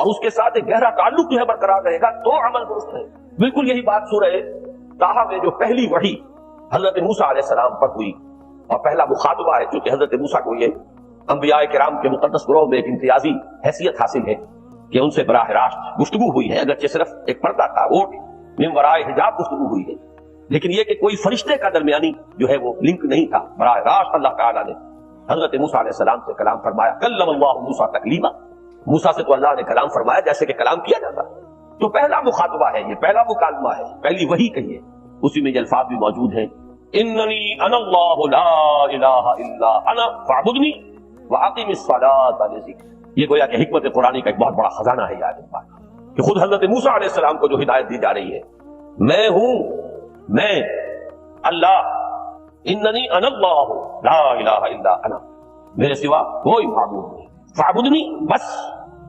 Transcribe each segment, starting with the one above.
اور اس کے ساتھ ایک گہرا تعلق جو ہے برقرار رہے گا تو عمل درست ہے۔ بالکل یہی بات سورہ طٰہٰ میں جو پہلی وحی حضرت موسیٰ علیہ السلام پر ہوئی اور پہلا مخاطبہ ہے، چونکہ حضرت موسیٰ کو یہ انبیاء کرام کے مقدس گروہ میں ایک امتیازی حیثیت حاصل ہے کہ ان سے براہ راست گفتگو ہوئی ہے، اگرچہ صرف ایک پردہ تھا، وہ من ورائے حجاب گفتگو ہوئی ہے، لیکن یہ کہ کوئی فرشتے کا درمیانی جو ہے وہ لنک نہیں تھا، براہ راست اللہ تعالیٰ نے حضرت موسیٰ علیہ السلام سے کلام فرمایا۔ کلم اللہ موسیٰ تکلیما، موسیٰ سے تو اللہ نے کلام فرمایا جیسے کہ کلام کیا جاتا ہے۔ تو پہلا مخاطبہ ہے، یہ پہلا مکالمہ ہے، پہلی وحی کہیے، اسی میں یہ الفاظ بھی موجود ہیں، اننی انا اللہ لا الہ الا انا فاعبدنی واقم الصلاۃ لذکری۔ یہ گویا کہ حکمت قرآن کا ایک بہت بڑا خزانہ ہے یاد کہ خود حضرت موسیٰ علیہ السلام کو جو ہدایت دی جا رہی ہے، میں ہوں، میں اللہ، اننی انا اللہ لا الہ الا انا، میرے سوا کوئی معبود نہیں، فاعبدنی، بس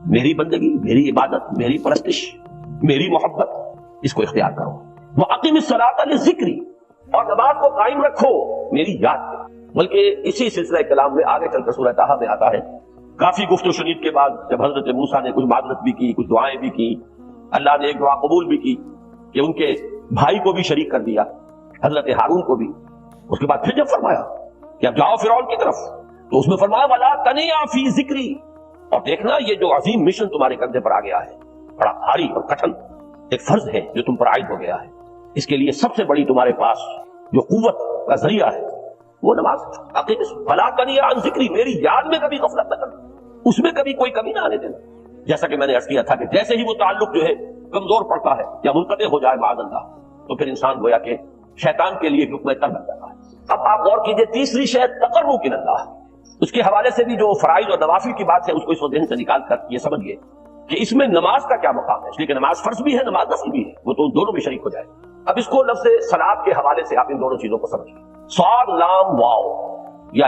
میری بندگی، میری عبادت، میری پرستش، میری محبت، اس کو اختیار کرو۔ وَأَقِمِ الصَّلَاةَ لِلذِّكْرِ، اور نماز کو قائم رکھو میری یاد میں۔ بلکہ اسی سلسلہ کلام میں آگے چل کر سورہ طٰہٰ میں آتا ہے، کافی گفت و شنید کے بعد جب حضرت موسیٰ نے کچھ معذرت بھی کی، کچھ دعائیں بھی کی، اللہ نے ایک دعا قبول بھی کی کہ ان کے بھائی کو بھی شریک کر دیا، حضرت ہارون کو بھی۔ اس کے بعد پھر جب فرمایا کہ اب جاؤ فرعون کی طرف، تو اس میں فرمایا وَلَا تَنِيَا فِي ذِكْرِي، اور دیکھنا یہ جو عظیم مشن تمہارے کندھے پر آ گیا ہے، بڑا بھاری اور کٹھن ایک فرض ہے جو تم پر عائد ہو گیا ہے، اس کے لیے سب سے بڑی تمہارے پاس جو قوت کا ذریعہ ہے وہ نماز ہے۔ فَلَا تَنِيَا عَنْ ذِكْرِي، میری یاد میں کبھی غفلت نہ کرنا، اس میں کبھی کوئی کمی نہ آنے دینا۔ جیسا کہ میں نے عرض کیا تھا کہ جیسے ہی وہ تعلق جو ہے کمزور پڑتا ہے یا منقطع ہو جائے معاذ اللہ، تو پھر انسان گویا کہ شیطان کے لیے حکم تر بن جاتا ہے۔ اب آپ غور کیجئے، تیسری شے تقرب الی اللہ، اس کے حوالے سے بھی جو فرائض اور نوافل کی بات ہے اس کو اس ذہن سے نکال کر یہ سمجھیے کہ اس میں نماز کا کیا مقام ہے، اس لیے کہ نماز فرض بھی ہے، نماز نفل بھی ہے، وہ تو دونوں میں شریک ہو جائے۔ اب اس کو لفظ صلاۃ کے حوالے سے آپ ان دونوں چیزوں کو سمجھیے۔ صاد لام واو یا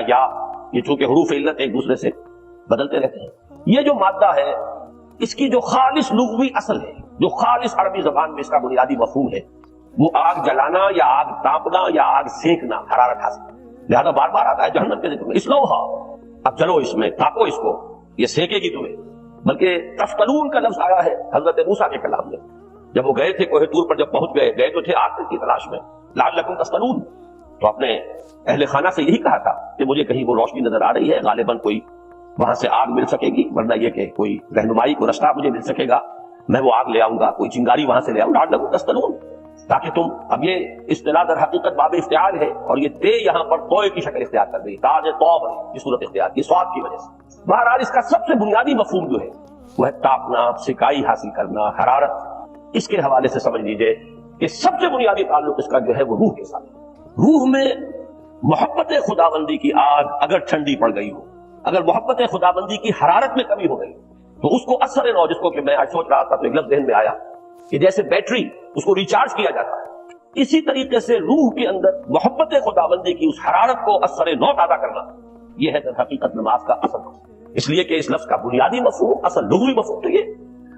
یہ چونکہ حروف علت ایک دوسرے سے بدلتے رہتے ہیں، یہ جو مادہ ہے اس کی جو خالص لغوی اصل ہے، جو خالص عربی زبان میں اس کا بنیادی مفہوم ہے، وہ آگ جلانا یا آگ تاپنا یا آگ سینکنا، حرارت حاصل، لہذا بار بار آتا ہے جہنم کے ذکر میں، اسلوہا، اب چلو اس میں تاپو اس کو، یہ سینکے گی تمہیں۔ بلکہ تفتلون کا لفظ آیا ہے حضرت موسیٰ کے کلام میں، جب وہ گئے تھے کوہ طور پر، جب پہنچ گئے تو تھے آگ کی تلاش میں، لعلکم تفتلون، تو اپنے اہل خانہ سے یہی کہا تھا کہ مجھے کہیں وہ روشنی نظر آ رہی ہے، غالباً کوئی وہاں سے آگ مل سکے گی، ورنہ یہ کہ کوئی رہنمائی کو رستہ مجھے مل سکے گا، میں وہ آگ لے آؤں گا، کوئی چنگاری وہاں سے لے آؤں، لعلکم تفتلون، تاکہ تم، اب یہ اصطلاح در حقیقت باب اختیار ہے، اور یہ تے یہاں پر توئے کی شکل اختیار کر گئی، تاج توب کی صورت اختیار کی، سواد کی وجہ سے۔ بہرحال اس کا سب سے بنیادی مفہوم جو ہے وہ ہے تاپنا، سکائی حاصل کرنا، حرارت۔ اس کے حوالے سے سمجھ لیجئے کہ سب سے بنیادی تعلق اس کا جو ہے وہ روح کے ساتھ۔ روح میں محبت خداوندی کی آگ اگر ٹھنڈی پڑ گئی ہو، اگر محبت خداوندی کی حرارت میں کمی ہو گئی، تو اس کو اثر نو، جس کو کہ میں آج سوچ رہا تھا تو ایک لفظ ذہن میں آیا کہ جیسے بیٹری اس کو ریچارج کیا جاتا ہے، اسی طریقے سے روح کے اندر محبت خداوندی کی اس حرارت کو اثر نو پیدا کرنا، یہ ہے در حقیقت نماز کا اصل مقصد۔ اس لیے کہ اس لفظ کا بنیادی مفہوم، اصل لغوی مفہوم تو یہ،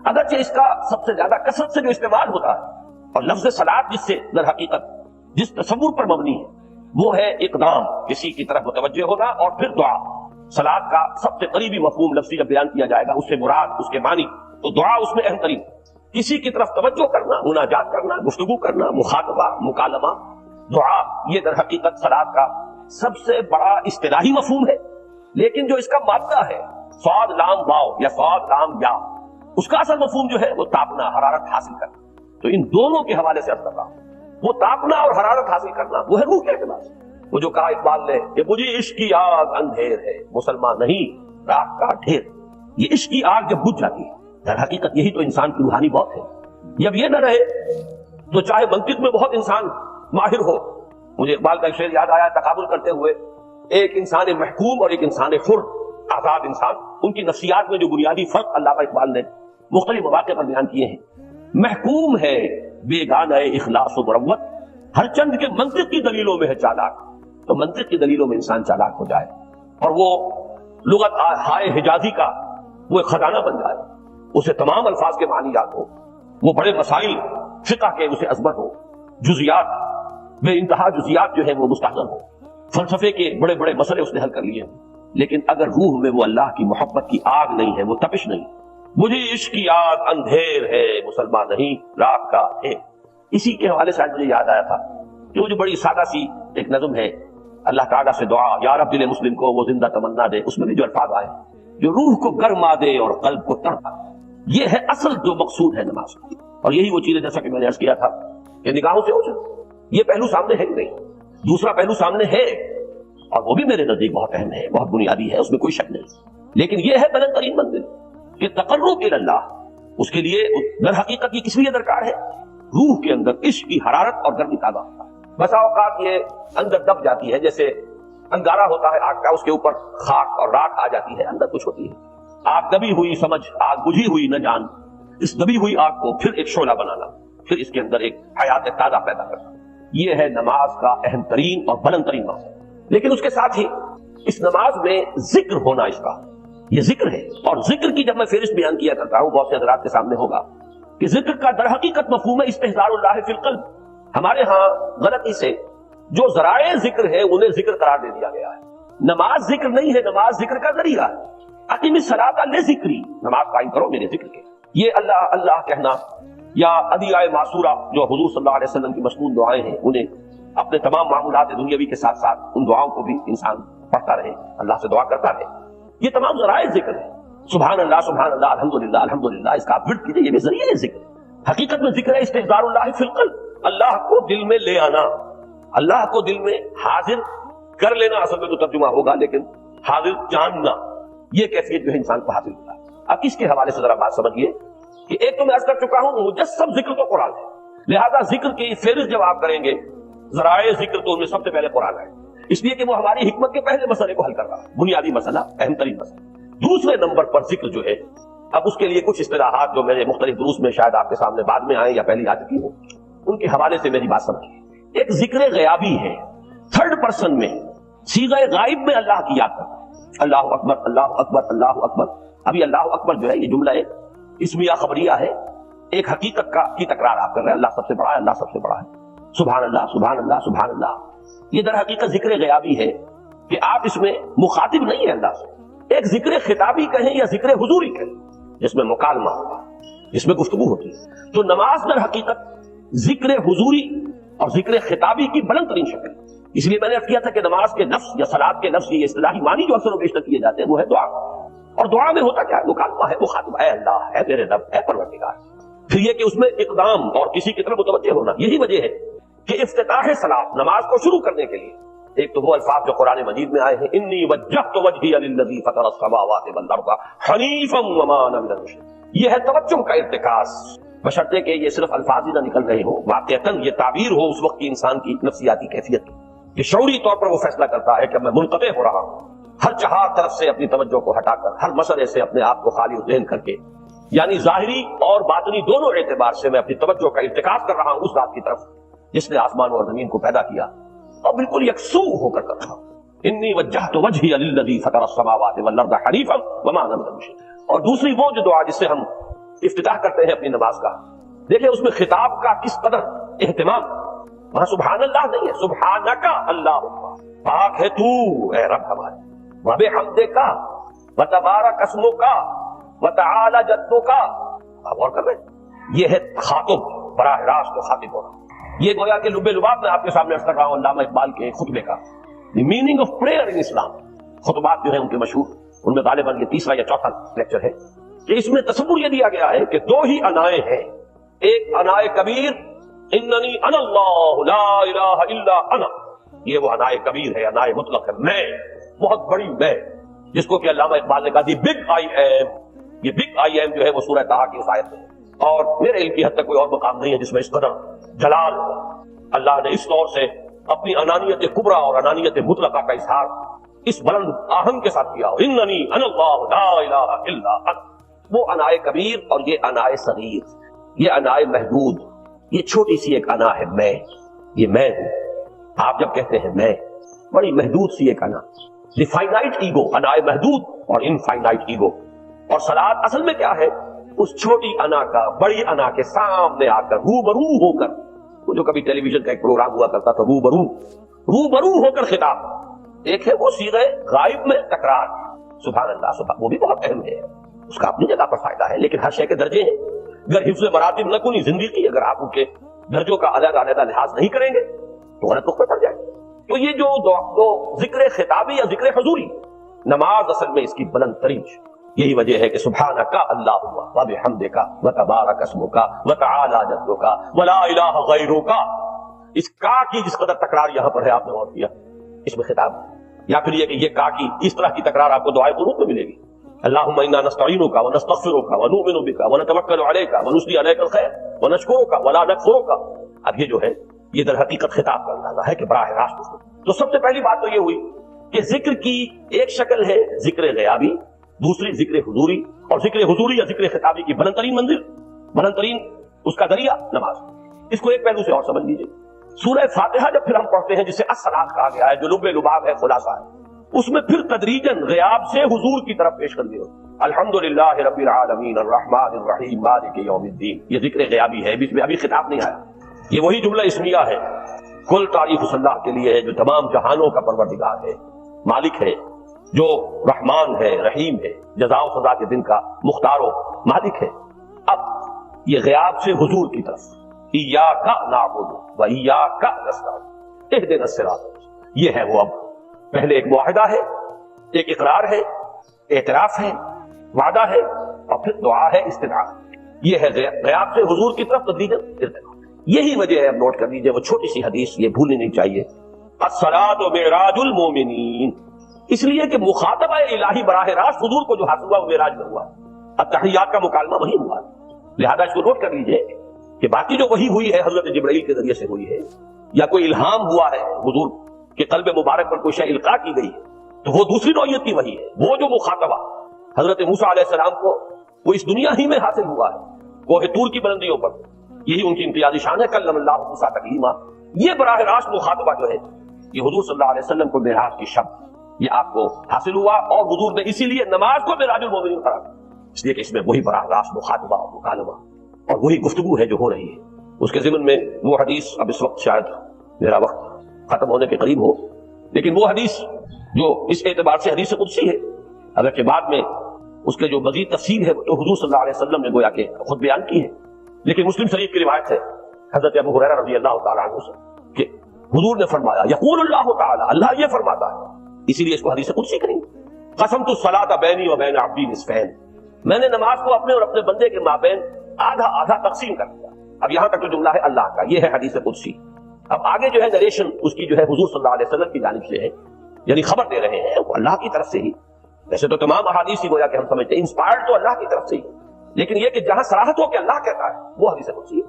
اگرچہ اس کا سب سے زیادہ کثرت سے جو استعمال ہوتا ہے، اور لفظ صلاۃ جس سے در حقیقت جس تصور پر مبنی ہے وہ ہے اقدام، کسی کی طرف متوجہ ہونا، اور پھر دعا۔ صلاۃ کا سب سے قریبی مفہوم لفظی جب بیان کیا جائے گا، اس سے مراد، اس کے معنی، تو دعا اس میں اہم ترین، کسی کی طرف توجہ کرنا، مناجات کرنا، گفتگو کرنا، مخاطبہ، مکالمہ، دعا، یہ در حقیقت صلاۃ کا سب سے بڑا اصطلاحی مفہوم ہے۔ لیکن جو اس کا مادہ ہے، صاد لام واو یا صاد لام یا، اس کا اصل مفہوم جو ہے وہ تاپنا، حرارت حاصل کرنا۔ تو ان دونوں کے حوالے سے عرض کر رہا ہوں، وہ تاپنا اور حرارت حاصل کرنا وہ ہے روح کے اعتبار سے۔ وہ جو کہا اقبال نے کہ مجھے عشق کی آگ اندھیر ہے، مسلمان نہیں راہ کا ڈھیر، یہ عشق کی آگ جب بجھ جاتی ہے، در حقیقت یہی تو انسان کی روحانی موت ہے۔ جب یہ نہ رہے تو چاہے منطق میں بہت انسان ماہر ہو، مجھے اقبال کا شعر یاد آیا تقابل کرتے ہوئے، ایک انسان محکوم اور ایک انسان حر، آزاد انسان، ان کی نفسیات میں جو بنیادی فرق علامہ اقبال نے مختلف مواقع پر بیان کیے ہیں۔ محکوم ہے بیگانہ اخلاص و مروت، ہر چند کے منطق کی دلیلوں میں ہے چالاک، تو منطق کی دلیلوں میں انسان چالاک ہو جائے اور وہ لغت ہائے حجازی کا وہ ایک خزانہ بن جائے، اسے تمام الفاظ کے معنی یاد ہو، وہ بڑے مسائل فقہ کے اسے عظمت ہو، جزیات بے انتہا جزیات جو ہے وہ مستحضر ہو، فلسفے کے بڑے بڑے مسئلے اس نے حل کر لیے، لیکن اگر روح میں وہ اللہ کی محبت کی آگ نہیں ہے، وہ تپش نہیں، مجھے عشق کی یاد اندھیر ہے مسلمان نہیں رات کا ہے. اسی کے حوالے سے مجھے یاد آیا تھا کہ وہ جو بڑی سادہ سی ایک نظم ہے، اللہ تعالیٰ سے دعا یا رب دل مسلم کو وہ زندہ تمنا دے، اس میں بھی جو الفاظ آئے جو روح کو گرما دے اور قلب کو تڑپا، یہ ہے اصل جو مقصود ہے نماز کی. اور یہی وہ چیزیں جیسا کہ میں نے عرض کیا تھا کہ نگاہوں سے اوجھل، یہ پہلو سامنے ہے نہیں، دوسرا پہلو سامنے ہے اور وہ بھی میرے نزدیک بہت اہم ہے، بہت بنیادی ہے، اس میں کوئی شک نہیں. لیکن یہ ہے بلند ترین منزل کہ تقرب الی اللہ، اس کے لیے در حقیقت یہ کس لیے درکار ہے؟ روح کے اندر عشق کی حرارت اور گرمی تازہ ہوتا ہے. بسا اوقات یہ اندر دب جاتی ہے، جیسے انگارہ ہوتا ہے آگ کا، اس کے اوپر خاک اور راکھ آ جاتی ہے، اندر کچھ ہوتی ہے. آگ دبی ہوئی سمجھ، آگ بجھی ہوئی نہ جان، اس دبی ہوئی آگ کو پھر ایک شعلہ بنانا، پھر اس کے اندر ایک حیات تازہ پیدا کرنا، یہ ہے نماز کا اہم ترین اور بلند ترین مقصد. لیکن اس کے ساتھ ہی اس نماز میں ذکر ہونا، اس کا یہ ذکر ہے. اور ذکر کی جب میں فہرست بیان کیا کرتا ہوں بہت سے حضرات کے سامنے ہوگا کہ ذکر کا در حقیقت مفہوم ہے استحضار اللہ فی القلب. ہمارے ہاں غلطی سے جو ذرائع ذکر ہے انہیں ذکر قرار دے دیا گیا ہے. نماز ذکر نہیں ہے، نماز ذکر کا ذریعہ ہے. اقیم الصلاۃ لذکری، نماز قائم کرو میرے ذکر کے. یہ اللہ اللہ کہنا یا ادعیائے معصورہ جو حضور صلی اللہ علیہ وسلم کی مصنون دعائیں ہیں، انہیں اپنے تمام معمولات دنیاوی کے ساتھ ساتھ ان دعاؤں کو بھی انسان پڑھتا رہے، اللہ سے دعا کرتا رہے، یہ تمام ذرائع ذکر ہے. سبحان اللہ الحمدللہ الحمدللہ، اس کا آپ ورد کیجئے، یہ بھی ذریعہ ذکر. حقیقت میں ذکر ہے استحضار اللہ فی القلب، اللہ کو دل میں لے آنا، اللہ کو دل میں حاضر کر لینا. اصل میں تو ترجمہ ہوگا، لیکن حاضر جاننا، یہ کیفیت جو ہے انسان کو حاصل ہوتا ہے. اب اس کے حوالے سے ذرا بات سمجھیے کہ ایک تو میں عرض کر چکا ہوں مجسم ذکر تو قرآن ہے، لہذا ذکر کی فہرست جب آپ کریں گے ذرائع ذکر تو ان میں سب سے پہلے قرآن ہے، اس لیے کہ وہ ہماری حکمت کے پہلے مسئلے کو حل کر رہا ہے، بنیادی مسئلہ، اہم ترین مسئلہ. دوسرے نمبر پر ذکر جو ہے، اب اس کے لیے کچھ اصطلاحات جو میرے مختلف دروس میں شاید آپ کے سامنے بعد میں آئیں یا پہلی آ چکی ہوں، ان کے حوالے سے میری بات سمجھیے. ایک ذکر غیابی ہے، تھرڈ پرسن میں صیغہ غائب میں اللہ کی یاد کرنا، اللہ اکبر اللہ اکبر اللہ اکبر. ابھی اللہ اکبر جو ہے یہ جملہ ہے اسمیہ خبریہ ہے، ایک حقیقت کی تکرار آپ کر رہے ہیں، اللہ سب سے بڑا ہے، اللہ سب سے بڑا ہے، سبحان اللہ سبحان اللہ سبحان اللہ. یہ در حقیقت ذکر غیابی ہے کہ آپ اس میں مخاطب نہیں ہیں اللہ سے. ایک ذکر خطابی کہیں یا ذکر حضوری کہیں جس میں مکالمہ ہوگا، جس میں گفتگو ہوتی ہے. تو نماز در حقیقت ذکر حضوری اور ذکر خطابی کی بلند ترین شکل. اس لیے میں نے کیا تھا کہ نماز کے لفظ یا صلاۃ کے لفظ یہ اصطلاحی معنی جو اکثر و بیشتر کیے جاتے ہیں وہ ہے دعا. اور دعا میں ہوتا کیا ہے؟ مکالمہ ہے، مخاطب ہے، اللہ ہے میرے رب ہے پروردگار. پھر یہ کہ اس میں اقدام اور کسی کی طرف متوجہ ہونا. یہی وجہ ہے کہ افتتاح صلاۃ نماز کو شروع کرنے کے لیے ایک تو وہ الفاظ جو قرآن مجید میں آئے ہیں، انی وجہت وجہی للذی فطر السماوات والارض حنیفا وما انا من المشرکین. یہ ہے توجہ کا ارتکاز، بشرطے کہ یہ صرف الفاظ ہی نہ نکل رہے ہوں، واقعتاً یہ تعبیر ہو اس وقت کی انسان کی نفسیاتی کیفیت کی کہ شعوری طور پر وہ فیصلہ کرتا ہے کہ میں منقطع ہو رہا ہوں، ہر چہار طرف سے اپنی توجہ کو ہٹا کر، ہر مسئلے سے اپنے آپ کو خالی ذہن کر کے، یعنی ظاہری اور باطنی دونوں اعتبار سے میں اپنی توجہ کا ارتکاز کر رہا ہوں اس ذات کی طرف جس نے آسمان اور زمین کو پیدا کیا، اور بالکل یکسو ہو کر رہا ہوں. انی وجہت وجہی للذی فطر السماوات والارض حنیفا وما انا من المشرکین. اور دوسری وہ جو دعا جس سے ہم افتتاح کرتے ہیں اپنی نماز کا، دیکھیں اس میں خطاب کا کس قدر اہتمام. وہاں سبحان اللہ نہیں ہے، سبحانک اللہ، پاک ہے تو اے رب ہمارے، وبحمدک وتبارک اسمک وتعالی جدک. آپ غور کر رہے ہیں، یہ ہے خاطب، براہ راست کو خاطب ہونا. یہ گویا کہ لب لباب میں آپ کے سامنے عرض کر رہا ہوں علامہ اقبال کے خطبے کا، دی میننگ آف پریئر ان اسلام. خطبات جو ہیں ان کے مشہور، ان میں غالباً یہ تیسرا یا چوتھا لیکچر ہے کہ اس میں تصور یہ دیا گیا ہے کہ دو ہی انائیں ہیں. ایک انائے کبیر، اننی انا اللہ لا الہ الا انا، یہ وہ انائے کبیر ہے، انائے مطلق ہے، میں، بہت بڑی میں، جس کو کہ علامہ اقبال نے کہا دی بگ آئی ایم. یہ بگ آئی ایم جو ہے وہ سورہ طٰہٰ کی اس آیت میں، اور میرے علم کی حد تک کوئی اور مقام نہیں ہے جس میں اس قدر جلال اللہ نے اس طور سے اپنی انانیت کبریٰ اور انانیت مطلقہ کا اظہار اس بلند آہنگ کے ساتھ کیا ہو. اننی انا اللہ لا الہ الا انا. وہ انائے کبیر اور یہ انائے صغیر، یہ انائے محدود، یہ چھوٹی سی ایک انا ہے میں، یہ میں ہوں. آپ جب کہتے ہیں میں، بڑی محدود سی ایک انا، دی فائنائٹ ایگو، انائے محدود اور انفائنائٹ ایگو. اور صلاۃ اصل میں کیا ہے؟ اس چھوٹی انا کا بڑی انا کے سامنے آ کر روبرو ہو کر، وہ جو کبھی ٹیلی ویژن کا ایک پروگرام ہوا کرتا تھا، روبرو ہو کر خطاب. ایک ہے وہ صیغہ غائب میں تکرار، سبحان اللہ سبحان، وہ بھی بہت اہم ہے. اس کا اپنی جگہ پر فائدہ ہے، لیکن ہر شے کے درجے ہیں. اگر حفظ مراتب نہ کنی زندگی، اگر آپ ان کے درجوں کا علیحدہ علیحدہ لحاظ نہیں کریں گے تو غلط وقت پڑ جائے. تو یہ جو ذکر خطابی یا ذکر حضوری، نماز اصل میں اس کی بلند ترین. یہی وجہ ہے کہ سبحانک اللہم وبحمدک وتبارک اسمک وتعالی جدک ولا الہ غیرک. اس کا کی جس قدر تکرار یہاں پر ہے آپ نے غور کیا، اس میں خطاب ہے. یا پھر یہ کہ یہ کا کی اس طرح کی تکرار آپ کو دعائے قنوت میں ملے گی. اللہم انا نستعینک ونستغفرک ونؤمن بک ونتوکل علیک ونثنی علیک الخیر ونشکرک ولا نکفرک. اب یہ جو ہے یہ در حقیقت خطاب کا اندازہ ہے کہ براہ راست اس کو. تو سب سے پہلی بات تو یہ ہوئی کہ ذکر کی ایک شکل ہے ذکر غیابی، دوسری ذکر حضوری، اور ذکر حضوری یا ذکر خطابی کی بلند ترین منزل، بلند ترین اس کا ذریعہ نماز. اس کو ایک پہلو سے اور سمجھ لیجیے. سورہ فاتحہ جب پھر ہم پڑھتے ہیں جسے الصلاۃ کہا گیا ہے، جو لب لباب ہے، خلاصہ ہے، اس میں پھر تدریجاً غیاب سے حضور کی طرف پیش کر دیا. الحمدللہ رب العالمین الرحمن الرحیم مالک یوم الدین. یہ ذکر غیابی ہے، بیچ میں ابھی خطاب نہیں آیا. یہ وہی جملہ اسمیہ ہے. کل تعریف اس اللہ کے لیے ہے جو تمام جہانوں کا پروردگار ہے، مالک ہے، جو رحمان ہے، رحیم ہے، جزا و سزا کے دن کا مختار و مالک ہے. اب یہ غیاب سے حضور کی طرف، ایاک نعبد و ایاک نستعین اہدنا الصراط. یہ ہے وہ. اب پہلے ایک معاہدہ ہے، ایک اقرار ہے، اعتراف ہے، وعدہ ہے، اور پھر دعا ہے، استدعاء. یہ ہے غیاب سے حضور کی طرف تدریجاً ارتقا. یہی وجہ ہے، اب نوٹ کر لیجئے وہ چھوٹی سی حدیث، یہ بھولنی نہیں چاہیے. الصلاۃ معراج المومنین، اس لیے کہ مخاطبہ الہی براہ راست حضور کو جو حاصل ہوا وہ معراج میں ہوا. التحیات کا مکالمہ وہی ہوا. لہذا اس کو نوٹ کر لیجئے کہ باقی جو وہی ہوئی ہے حضرت جبرائیل کے ذریعے سے ہوئی ہے، یا کوئی الہام ہوا ہے حضور کے قلب مبارک پر کوئی شے القاء کی گئی ہے، تو وہ دوسری نوعیت کی وہی ہے. وہ جو مخاطبہ حضرت موسیٰ علیہ السلام کو وہ اس دنیا ہی میں حاصل ہوا ہے کوہ طور کی بلندیوں پر، یہی ان کی امتیازی شان ہے. کلم اللہ موسیٰ تکلیما. یہ براہ راست مخاطبہ جو ہے یہ حضور صلی اللہ علیہ وسلم کو معراج کی شب یہ آپ کو حاصل ہوا، اور حضور نے اسی لیے نماز کو معراج المومنین قرار دیا، اس لیے کہ اس میں وہی براہ راست مخاطبہ اور مکالمہ اور وہی گفتگو ہے جو ہو رہی ہے. اس کے ضمن میں وہ حدیث، اب اس وقت شاید میرا وقت ختم ہونے کے قریب ہو، لیکن وہ حدیث جو اس اعتبار سے حدیث قدسی ہے، اگرچہ بعد میں اس کے جو مزید تفصیل ہے تو حضور صلی اللہ علیہ وسلم نے گویا کہ خود بیان کی ہے، لیکن مسلم شریف کی روایت ہے حضرت ابو ہریرہ رضی اللہ تعالیٰ عنہ سے کہ حضور نے فرمایا، یقول اللہ تعالیٰ، اللہ یہ فرماتا ہے، اسی لیے اس کو حدیث قدسی کریں گے. قسمت الصلاۃ بینی و بین عبدی نصفین، میں نے نماز کو اپنے اور اپنے بندے کے مابین آدھا آدھا تقسیم کر دیا. اب یہاں تک جو جملہ ہے اللہ کا، یہ ہے حدیث قدسی. اب آگے جو ہے نریشن اس کی جو ہے حضور صلی اللہ علیہ وسلم کی جانب سے ہے، یعنی خبر دے رہے ہیں وہ اللہ کی طرف سے ہی. ویسے تو تمام احادیث ہی گویا کہ ہم سمجھتے ہیں انسپائرڈ تو اللہ کی طرف سے ہی، لیکن یہ کہ جہاں صراحت ہو کہ اللہ کہتا ہے وہ حدیث قدسی ہے.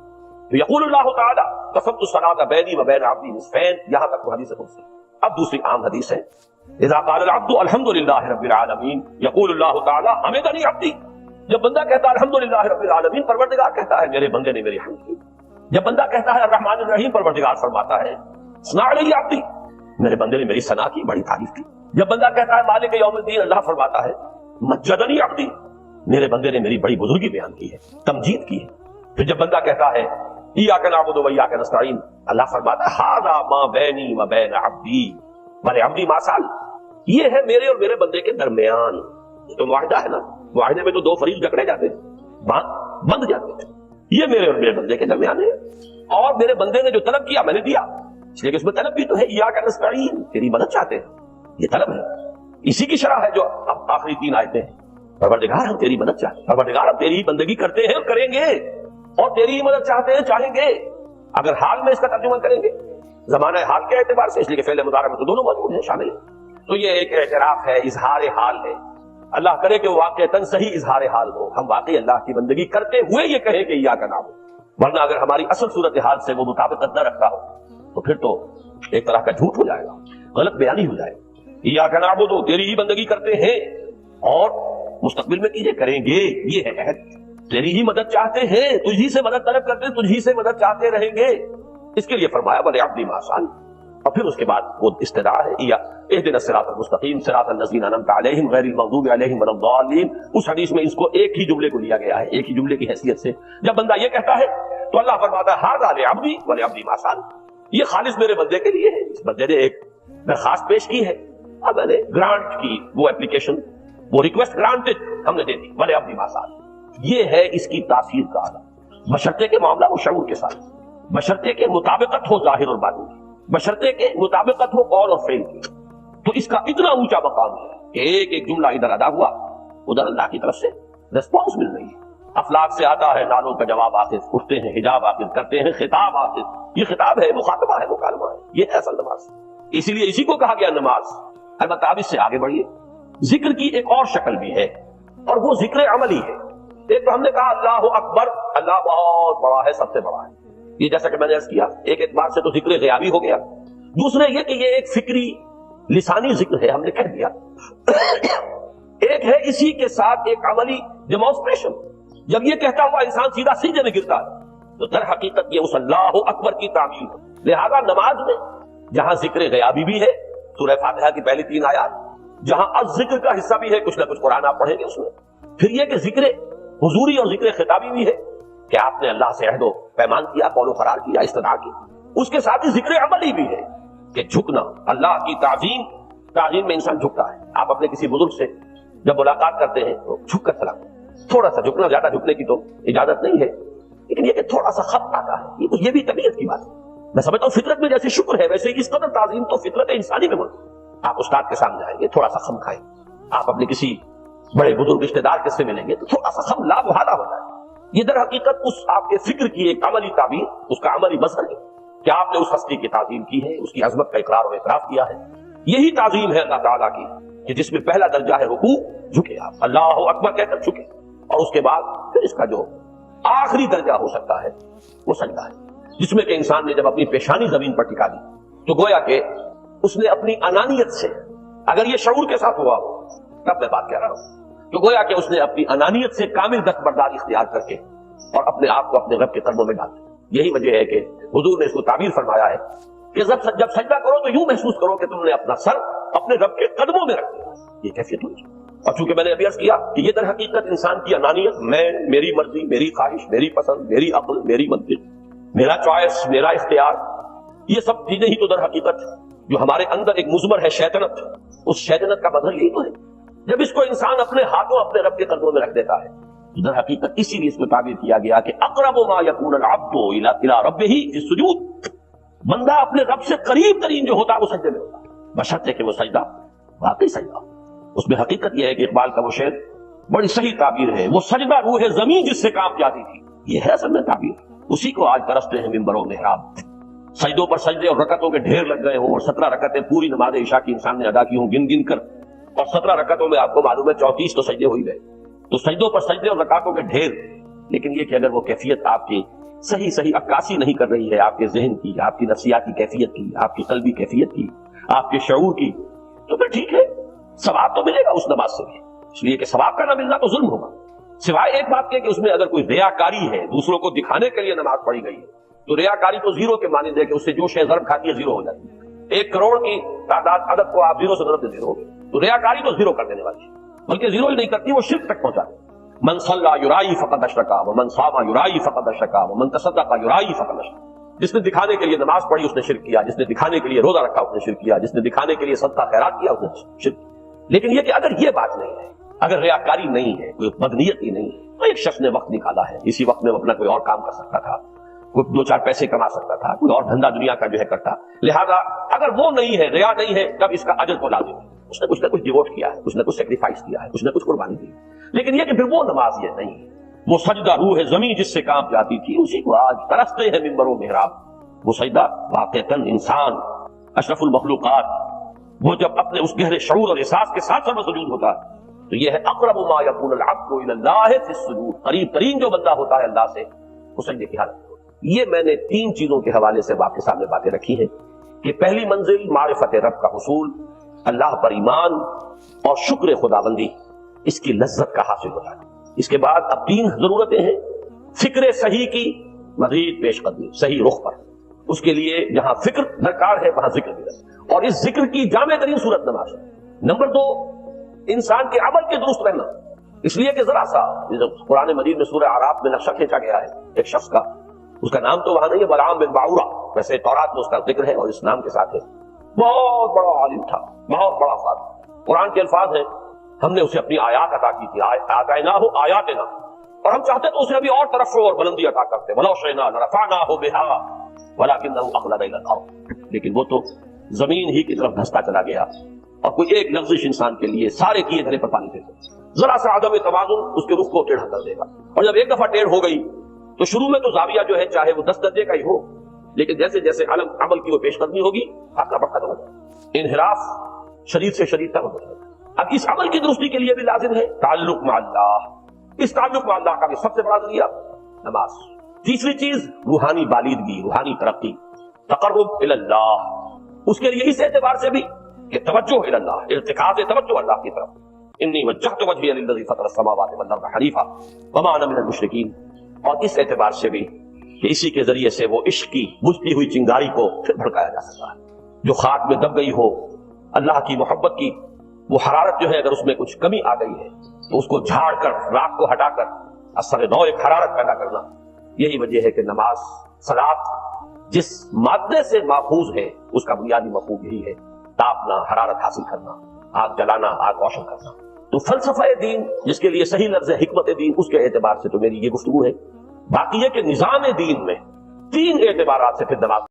تو یقول اللہ تعالیٰ قسمت الصلاۃ بینی و بین عبدی نصفین، یہاں تک وہ حدیث قدسی. اب دوسری عام حدیث ہے، اذا قال العبد الحمد للہ رب العالمین یقول اللہ تعالیٰ حمدنی عبدی. جب بندہ کہتا ہے الحمدللہ رب العالمین، پروردگار کہتا ہے میرے بندے نے میری حمد کی. جب بندہ کہتا ہے الرحمن الرحیم، پروردگار فرماتا ہے ثنا علی عبدی، میرے بندے نے میری ثنا کی، بڑی تعریف کی. جب بندہ کہتا ہے مالک یوم الدین، اللہ فرماتا ہے مجدنی عبدی، میرے بندے نے میری بڑی بزرگی بیان کی ہے، تمجید کی ہے. پھر جب بندہ کہتا ہے ایاک نعبد و ایاک نستعین، اللہ فرماتا ہے ھذا ما بینی و بین عبدی ولعبدی ما سأل، یہ ہے میرے اور میرے بندے کے درمیان. یہ تو معاہدہ ہے نا، معاہدے میں تو دو فریق جکڑے جاتے ہیں، بند جاتے ہیں. یہ میرے اور میرے بندے کے درمیان ہے، اور میرے بندے نے جو طلب کیا میں نے دیا، اس لیے کہ اس میں طلب بھی تو ہے. ایاک نستعین، تیری مدد چاہتے ہیں، یہ طلب ہے. اسی کی شرح ہے جو اب آخری 3 آیتیں ہیں. پروردگار ہم تیری مدد چاہتے ہیں، پروردگار ہم تیری بندگی کرتے ہیں اور کریں گے، اور تیری ہی مدد چاہتے ہیں، چاہیں گے. اگر حال میں اس کا ترجمہ کریں گے زمانہ حال کے اعتبار سے، اس لیے کہ فعل مضارع میں تو دونوں موجود ہیں، شامل ہیں. تو یہ ایک اعتراف ہے، اظہار حال ہے. اللہ کرے کہ واقعتاً صحیح اظہار حال ہو، ہم واقعی اللہ کی بندگی کرتے ہوئے یہ کہیں کہ ایاک نعبد. ورنہ اگر ہماری اصل صورتحال سے وہ مطابقت نہ رکھتا ہو تو پھر تو ایک طرح کا جھوٹ ہو جائے گا، غلط بیانی ہو جائے گا. ایاک نعبد، تیری ہی بندگی کرتے ہیں اور مستقبل میں کیجئے، کریں گے. یہ ہے عہد. تیری ہی مدد چاہتے ہیں، تجھی سے مدد طلب کرتے ہیں، تجھی سے مدد چاہتے رہیں گے. اس کے لیے فرمایا وَلِعَبْدِ مَا سَأَلَ. اور پھر اس کے بعد وہ استدعاء ہے، یا اهدنا الصراط المستقیم صراط الذین انعمت علیہم غیر المغضوب علیہم ولا الضالین. اس حدیث میں اس کو ایک ہی جملے کو لیا گیا ہے، ایک ہی جملے کی حیثیت سے. جب بندہ یہ کہتا ہے تو اللہ فرماتا ہے ھذا لعبدی ولعبدی ما سأل، یہ خالص میرے بندے کے لیے ہے. اس بندے نے ایک درخواست پیش کی ہے، اب میں نے گرانٹ کی وہ اپلیکیشن، وہ ریکویسٹ گرانٹڈ ہم نے دے دی بھلے اپنی بات. یہ ہے اس کی تاثیر کا عالم. بشرطے کے معاملہ وہ شعور کے ساتھ، بشرطے کے مطابقت ہو ظاہر اور باطن کی، بشرطے کے مطابقت ہو قول اور فعل کی. تو اس کا اتنا اونچا مقام ہے کہ ایک ایک جملہ ادھر ادا ہوا ادھر اللہ کی طرف سے ریسپانس مل رہی ہے. افلاک سے آتا ہے نالوں کا جواب آخر، اٹھتے ہیں حجاب آخر، کرتے ہیں خطاب آخر. یہ خطاب ہے، مخاطبہ ہے، مکالمہ ہے. یہ ہے اصل نماز. اسی لیے اسی کو کہا گیا نماز. البتہ اب اس سے آگے بڑھیے. ذکر کی ایک اور شکل بھی ہے اور وہ ذکر عملی ہے. ایک تو ہم نے کہا اللہ اکبر، اللہ بہت بڑا ہے، سب سے بڑا ہے. یہ جیسا کہ میں نے عرض کیا ایک اعتبار سے تو ذکر غیابی ہو گیا. دوسرے یہ کہ یہ ایک فکری لسانی ذکر ہے، ہم نے کہہ دیا. ایک ہے اسی کے ساتھ ایک عملی ڈیمانسٹریشن. جب یہ کہتا ہوا انسان سیدھا سجدے میں گرتا ہے تو در حقیقت یہ اس اللہ اکبر کی تعمیر ہے. لہذا نماز میں جہاں ذکر غیابی بھی ہے سورہ فاتحہ کی پہلی 3 آیات، جہاں الذکر کا حصہ بھی ہے، کچھ نہ کچھ قرآن آپ پڑھیں گے اس میں. پھر یہ کہ ذکر حضوری اور ذکر خطابی بھی ہے کہ آپ نے اللہ سے عہد و پیمان کیا، قول و قرار کیا، استدعا کی. اس کے ساتھ ہی ذکر عملی بھی ہے کہ جھکنا، اللہ کی تعظیم. تعظیم میں انسان جھکتا ہے. آپ اپنے کسی بزرگ سے جب ملاقات کرتے ہیں تو جھک کر سلام. تھوڑا سا جھکنا، زیادہ جھکنے کی تو اجازت نہیں ہے، لیکن یہ کہ تھوڑا سا خط آتا ہے، یہ بھی طبیعت کی بات ہے. میں سمجھتا ہوں فطرت میں جیسے شکر ہے ویسے اس قدر تعظیم تو فطرت انسانی میں موجود. آپ استاد کے سامنے آئیں گے تھوڑا سا خم کھائیں، آپ اپنے کسی بڑے بزرگ رشتے دار کس سے ملیں گے تو تھوڑا سا خم لا محالہ ہو جائے. یہ در حقیقت اس آپ کے فکر کی ایک عملی تعبیر، اس کا عملی مظہر ہے کہ آپ نے اس ہستی کی تعظیم کی ہے، اس کی عظمت کا اقرار و اعتراف کیا ہے. یہی تعظیم ہے اللہ تعالیٰ کی کہ جس میں پہلا درجہ ہے رکوع، جھکے آپ اللہ اکبر کہہ کر جھکے، اور اس کے بعد پھر اس کا جو آخری درجہ ہو سکتا ہے وہ سجدہ ہے، جس میں کہ انسان نے جب اپنی پیشانی زمین پر ٹکا دی تو گویا کہ اس نے اپنی انانیت سے، اگر یہ شعور کے ساتھ ہوا ہو تب میں بات کہہ رہا ہوں، تو گویا کہ اس نے اپنی انانیت سے کامل دستبرداری اختیار کر کے اور اپنے آپ کو اپنے رب کے قدموں میں ڈال دیا. یہی وجہ ہے کہ حضور نے اس کو تعبیر فرمایا ہے کہ جب سجدہ کرو تو یوں محسوس کرو کہ تم نے اپنا سر اپنے رب کے قدموں میں رکھ دیا. یہ کیفیت ہوئی. اور چونکہ میں نے ابھی عرض کیا کہ یہ در حقیقت انسان کی انانیت، میں، میری مرضی، میری خواہش، میری پسند، میری عقل، میری منطق، میرا چوائس، میرا اختیار، یہ سب چیزیں ہی تو در حقیقت جو ہمارے اندر ایک مضمر ہے شیطنت، اس شیطنت کا مظہر یہی تو ہے. جب اس کو انسان اپنے ہاتھوں اپنے رب کے قدموں میں رکھ دیتا ہے در حقیقت اسی لیے اس میں تعبیر کیا گیا کہ اقرب ما یکون العبد الی ربہ فی السجود. بندہ اپنے رب سے قریب ترین جو ہوتا ہے وہ سجدے میں ہوتا ہے، بشرطے کہ وہ سجدہ واقعی سجدہ. اس میں حقیقت یہ ہے کہ اقبال کا وہ شعر بڑی صحیح تعبیر ہے، وہ سجدہ روح زمین جس سے کانپ جاتی تھی. یہ ہے اصل میں تعبیر. اسی کو آج ترستے ہیں ممبر و محراب. سجدوں پر سجدے اور رکعتوں کے ڈھیر لگ گئے ہوں، اور 17 رکعتیں پوری نماز عشاء کی انسان نے ادا کی ہوں گن گن کر، اور 17 رکعتوں میں آپ کو معلوم ہے 34 تو سجدے ہو ہی گئے. تو سجدوں پر سجدے اور رکعتوں کے ڈھیر. لیکن یہ کہ اگر وہ کیفیت آپ کی صحیح عکاسی نہیں کر رہی ہے آپ کے ذہن کی، آپ کی نفسیاتی کیفیت کی، آپ کی قلبی کیفیت کی، آپ کے شعور کی، تو پھر ٹھیک ہے، ثواب تو ملے گا اس نماز سے بھی. اس لیے کہ ثواب کا نہ ملنا تو ظلم ہوگا. سوائے ایک بات کہ اس میں اگر کوئی ریاکاری ہے، دوسروں کو دکھانے کے لیے نماز پڑھی گئی ہے، تو ریاکاری تو زیرو کے مانند ہے کہ اس سے جو شے ضرب کھاتی ہے زیرو ہو جاتی ہے. 1 کروڑ کی تعداد عدد کو آپ زیرو سے ضرب دے زیرو ہو گئے، تو ریاکاری تو زیرو کر دینے والی ہے، بلکہ زیرو ہی نہیں کرتی، وہ شرک تک پہنچا دے. من صلی یرائی فقد اشرکا ومن صام یرائی فقد اشرکا ومن تصدق یرائی فقد اشرکا. جس نے دکھانے کے لیے نماز پڑھی اس نے شرک کیا، جس نے دکھانے کے لیے روزہ رکھا اس نے شرک کیا، جس نے دکھانے کے لیے صدقہ خیرات کیا اس نے شرک. لیکن یہ کہ اگر یہ بات نہیں ہے، اگر ریاکاری نہیں ہے، کوئی بدنیتی نہیں ہے، تو ایک شخص نے وقت نکالا ہے، اسی وقت میں اپنا کوئی اور کام کر سکتا تھا، کوئی 2-4 پیسے کما سکتا تھا، کوئی اور دھندا دنیا کا جو ہے کرتا. لہذا اگر وہ نہیں ہے، ریا نہیں ہے، تب اس کا اجر تو لازم ہے. اس نے کچھ نہ کچھ ڈیووٹ کیا ہے، کچھ نہ کچھ سیکریفائس کیا ہے، کچھ نہ کچھ قربانی دی. لیکن یہ کہ پھر وہ نماز یہ نہیں ہے، وہ سجدہ روح زمین جس سے کانپ جاتی تھی، اسی کو آج ترستے ہیں ممبر و محراب. وہ سجدہ واقعتاً انسان اشرف المخلوقات وہ جب اپنے اس گہرے شعور اور احساس کے ساتھ سر سجود ہوتا ہے تو یہ ہے اقرب ما یکون العبد الی اللہ فی السجود. قریب ترین جو بندہ ہوتا ہے اللہ سے وہ سجدے کی حالت. یہ میں نے 3 چیزوں کے حوالے سے آپ کے سامنے باتیں رکھی ہیں کہ پہلی منزل معرفت رب کا حصول، اللہ پر ایمان اور شکر خداوندی، اس کی لذت کا حاصل ہوتا ہے. اس کے بعد اب 3 ضرورتیں ہیں. فکر صحیح کی مزید پیش قدمی صحیح رخ پر، اس کے لیے جہاں فکر درکار ہے وہاں ذکر بھی ہے، اور اس ذکر کی جامع ترین صورت نماز ہے. نمبر 2 انسان کے عمل کے درست رہنا، اس لیے کہ ذرا سا قرآن مجید میں سورہ اعراف میں نقشہ کھینچا گیا ہے ایک شخص کا، اس کا نام تو وہاں نہیں ہے، بلعام بن باعورہ، ویسے تورات میں اس کا ذکر ہے اور اس نام کے ساتھ ہے. بہت بڑا عالم تھا، بہت بڑا فاضل. قرآن کے الفاظ ہیں ہم نے اسے اپنی آیات عطا کی تھی، آتینا ہو آیاتنا، اور ہم چاہتے تو اسے ابھی اور طرف اور بلندی عطا کرتے، وَلَوْ شِئْنَا لَرَفَعْنَاهُ بِهَا وَلَكِنَّهُ أَخْلَدَ إِلَى الْأَرْضِ، لیکن وہ تو زمین ہی کی طرف دھستا چلا گیا، اور کوئی ایک لفظش انسان کے لیے سارے کیے دھرے پر پانی پھرتے، ذرا سا عدم توازن اس کے رخ کو ٹیڑھا کر دے گا، اور جب ایک دفعہ ٹیڑھ ہو گئی تو شروع میں تو زاویہ جو ہے چاہے وہ 10 درجے کا ہی ہو، لیکن جیسے جیسے عمل کی وہ پیش قدمی ہوگی آپ کا بڑھتا ہوگا، انحراف شدید سے شدید تر ہوتا ہے۔ اب اس عمل کی درستی کے لیے بھی لازم ہے تعلق مع اللہ، اس تعلق مع اللہ کا بھی سب سے بڑا ذریعہ نماز۔ تیسری چیز روحانی بالیدگی، روحانی ترقی، تقرب الی اللہ، اس کے لیے اس اعتبار سے بھی کہ توجہ الی اللہ، ارتکاز توجہ اللہ کی طرف، انی وجہت وجہی للذی فطر السماوات والارض حنیفا وما انا من المشرکین، اور اس اعتبار سے بھی کہ اسی کے ذریعے سے وہ عشق کی بجھتی ہوئی چنگاری کو پھر بھڑکایا جا سکتا ہے، جو خاک میں دب گئی ہو اللہ کی محبت کی وہ حرارت جو ہے اگر اس میں کچھ کمی آ گئی ہے تو اس کو جھاڑ کر، راک کو ہٹا کر اثر نو ایک حرارت پیدا کرنا، یہی وجہ ہے کہ نماز صلاۃ جس مادے سے ماخوذ ہے اس کا بنیادی مفہوم یہی ہے، تاپنا، حرارت حاصل کرنا، آگ جلانا، آگ روشن کرنا۔ تو فلسفہ دین جس کے لیے صحیح لفظ ہے حکمت دین، اس کے اعتبار سے تو میری یہ گفتگو ہے۔ باقی یہ کہ نظام دین میں 3 اعتبارات سے پھر نماز